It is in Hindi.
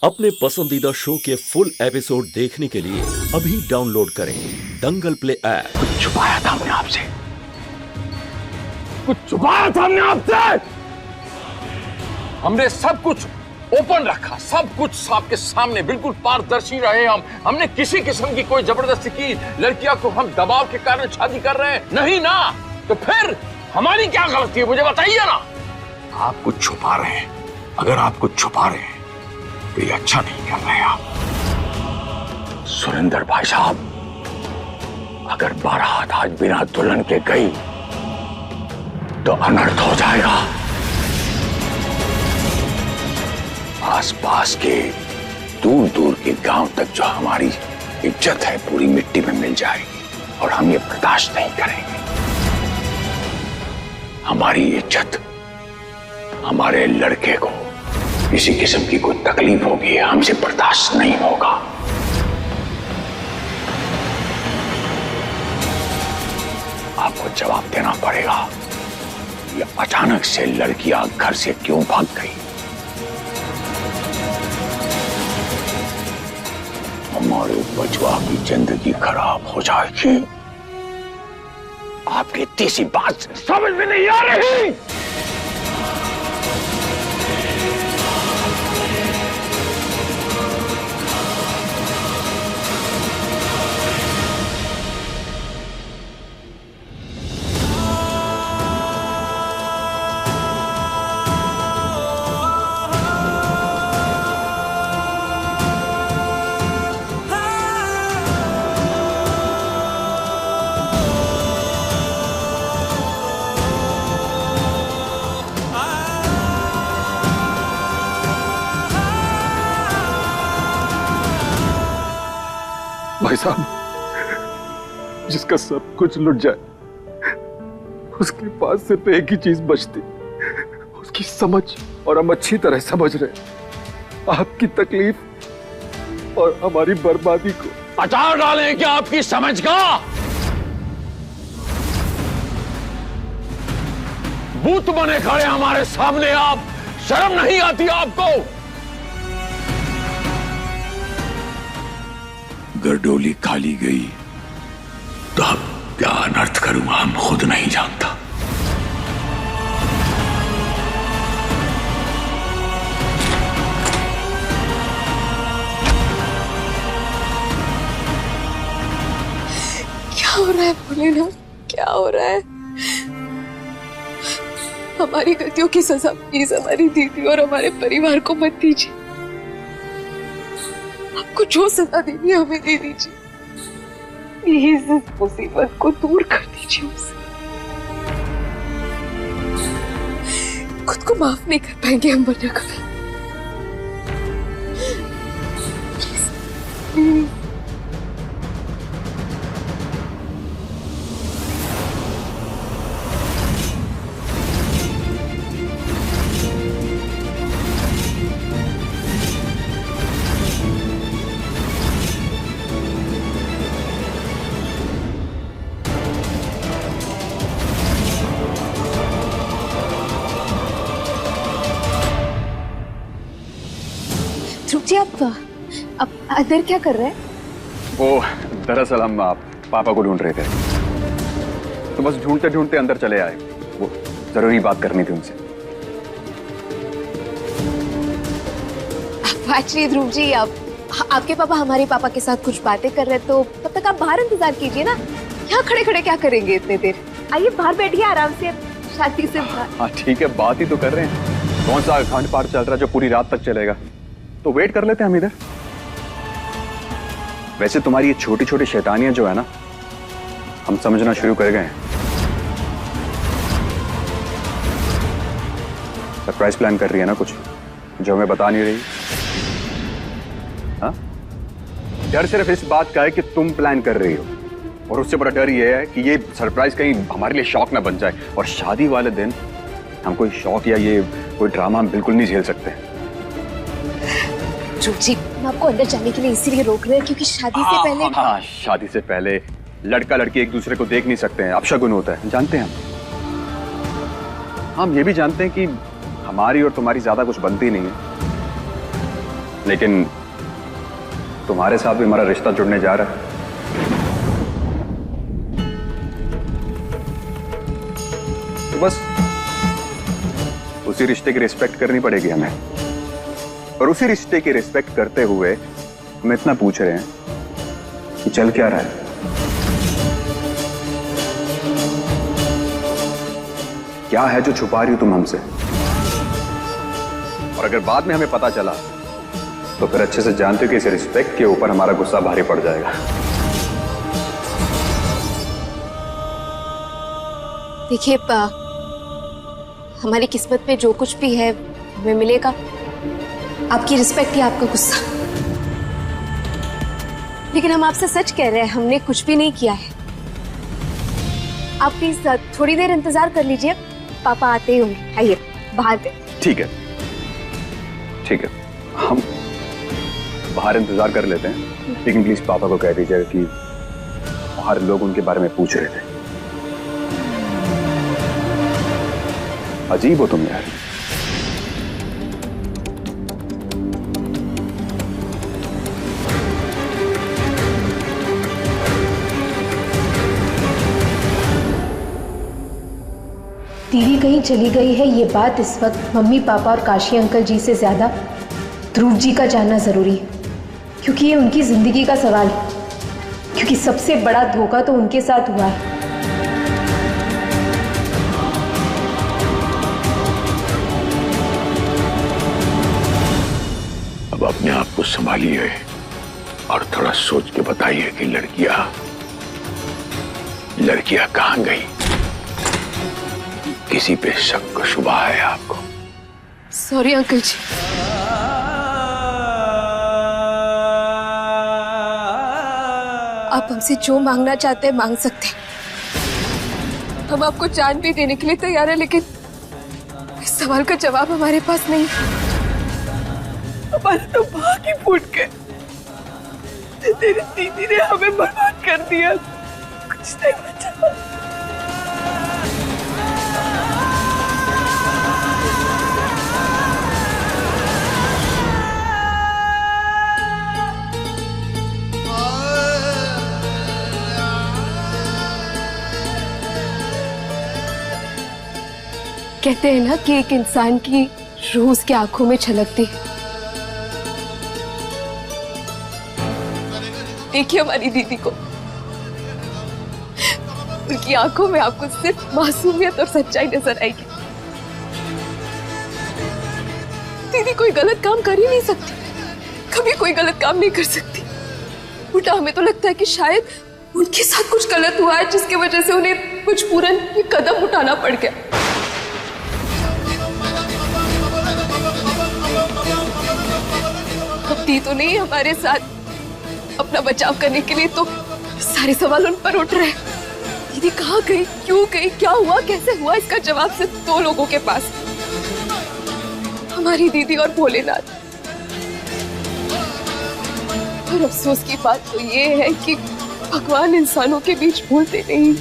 अपने पसंदीदा शो के फुल एपिसोड देखने के लिए अभी डाउनलोड करें दंगल प्ले ऐप। कुछ छुपाया था हमने आपसे, कुछ छुपाया था हमने आपसे। हमने सब कुछ ओपन रखा, सब कुछ आपके सामने बिल्कुल पारदर्शी रहे। हमने किसी किस्म की कोई जबरदस्ती की लड़कियां को हम दबाव के कारण शादी कर रहे हैं नहीं ना। तो फिर हमारी क्या गलती है, मुझे बताइए ना। आप कुछ छुपा रहे हैं, अगर आप कुछ छुपा रहे हैं तो ये अच्छा नहीं कर रहे आप। सुरेंद्र भाई साहब, अगर बारात आज बिना दुल्हन के गई तो अनर्थ हो जाएगा। आसपास के दूर दूर के गांव तक जो हमारी इज्जत है पूरी मिट्टी में मिल जाएगी और हम ये बर्दाश्त नहीं करेंगे। हमारी इज्जत, हमारे लड़के को किसी किस्म की कोई तकलीफ होगी, हमसे बर्दाश्त नहीं होगा। आपको जवाब देना पड़ेगा, ये अचानक से लड़कियां घर से क्यों भाग गई। हमारे बचवा की जिंदगी खराब हो जाएगी। आपकी इतनी सी बात समझ में नहीं आ रही। भाई साहब, जिसका सब कुछ लुट जाए उसके पास सिर्फ एक ही चीज बचती, उसकी समझ। और हम अच्छी तरह समझ रहे आपकी तकलीफ और हमारी बर्बादी को। अचार डालें क्या आपकी समझ का? भूत बने खड़े हमारे सामने आप, शर्म नहीं आती आपको? अगर डोली खाली गई तो अब क्या अनर्थ करूंगा हम खुद नहीं जानता। क्या हो रहा है भोलेनाथ, क्या हो रहा है? हमारी गलतियों की सजा प्लीज हमारी दीदी और हमारे परिवार को मत दीजिए। आपको जो सजा देनी है हमें दे दीजिए। प्लीज इस मुसीबत को दूर कर दीजिए हमसे। खुद को माफ नहीं कर पाएंगे हम वरना कभी। प्लीज। जी आप अंदर क्या कर रहे हैं? वो दरअसल हम पापा को ढूंढ रहे थे, तो बस ढूंढते ढूंढते अंदर चले आए। वो जरूरी बात करनी थी उनसे। एक्चुअली ध्रुव जी, आपके पापा हमारे पापा के साथ कुछ बातें कर रहे, तो तब तक आप बाहर इंतजार कीजिए ना। यहाँ खड़े खड़े क्या करेंगे इतने देर? आइए बाहर बैठिए आराम से, शांति से। हाँ ठीक है, बात ही तो कर रहे हैं। कौन सा अखंड पाठ चल रहा है जो पूरी रात तक चलेगा? तो वेट कर लेते हैं हम इधर। वैसे तुम्हारी ये छोटी छोटी शैतानियां जो है ना, हम समझना शुरू कर गए हैं। सरप्राइज प्लान कर रही है ना कुछ जो हमें बता नहीं रही। हाँ, डर सिर्फ इस बात का है कि तुम प्लान कर रही हो, और उससे बड़ा डर ये है कि ये सरप्राइज कहीं हमारे लिए शॉक ना बन जाए। और शादी वाले दिन हम कोई शॉक या ये कोई ड्रामा हम बिल्कुल नहीं झेल सकते। जी, हम आपको अंदर जाने के लिए इसीलिए रोक रहे हैं क्योंकि शादी से पहले। हाँ, शादी से पहले लड़का लड़की एक दूसरे को देख नहीं सकते हैं, अपशगुन होता है, जानते हैं हम ये भी जानते हैं कि हमारी और तुम्हारी ज्यादा कुछ बनती नहीं है। लेकिन तुम्हारे साथ भी हमारा रिश्ता जुड़ने जा रहा है। तो बस उसी रिश्ते की रिस्पेक्ट करनी पड़ेगी हमें, और उसी रिश्ते की रिस्पेक्ट करते हुए हम इतना पूछ रहे हैं कि चल क्या रहा है। क्या है जो छुपा रही हो तुम हमसे? और अगर बाद में हमें पता चला तो फिर अच्छे से जानते हो कि इस रिस्पेक्ट के ऊपर हमारा गुस्सा भारी पड़ जाएगा। देखिए हमारी किस्मत में जो कुछ भी है हमें मिलेगा। आपकी रिस्पेक्ट या आपका गुस्सा। लेकिन हम आपसे सच कह रहे हैं, हमने कुछ भी नहीं किया है। आप प्लीज थोड़ी देर इंतजार कर लीजिए, पापा आते ही होंगे। आइए बाहर पे। ठीक है, ठीक है, हम बाहर इंतजार कर लेते हैं, लेकिन प्लीज पापा को कह दीजिएगा कि बाहर लोग उनके बारे में पूछ रहे थे। अजीब हो तुम यार। दीदी कहीं चली गई है, ये बात इस वक्त मम्मी पापा और काशी अंकल जी से ज्यादा ध्रुव जी का जानना जरूरी है, क्योंकि ये उनकी जिंदगी का सवाल है। क्योंकि सबसे बड़ा धोखा तो उनके साथ हुआ है। अब अपने आप को संभालिए और थोड़ा सोच के बताइए कि लड़कियां कहां गई? किसी पे शक का शुबा है आपको? सॉरी अंकल जी। आप हमसे जो मांगना चाहते हैं मांग सकते हैं। हम आपको जान भी देने के लिए तैयार है, लेकिन इस सवाल का जवाब हमारे पास नहीं है। हमारे तो भाग ही फूट गए। तेरी दीदी ने हमें बर्बाद कर दिया, कुछ नहीं बचा। कहते हैं ना कि एक इंसान की रूह उसकी आंखों में छलकती है। देखिए हमारी दीदी को, उनकी आंखों में आपको सिर्फ मासूमियत और सच्चाई नजर आएगी। दीदी कोई गलत काम कर ही नहीं सकती, कभी कोई गलत काम नहीं कर सकती। उल्टा हमें तो लगता है कि शायद उनके साथ कुछ गलत हुआ है, जिसकी वजह से उन्हें मजबूरन ये कदम उठाना पड़ गया। अब दी तो नहीं हमारे साथ, अपना बचाव करने के लिए तो सारे सवाल उन पर उठ रहे हैं। दीदी कहाँ गई, क्यों गई, क्या हुआ, कैसे हुआ, इसका जवाब सिर्फ दो लोगों के पास, हमारी दीदी और भोलेनाथ। और अफसोस की बात तो ये है कि भगवान इंसानों के बीच भूलते नहीं।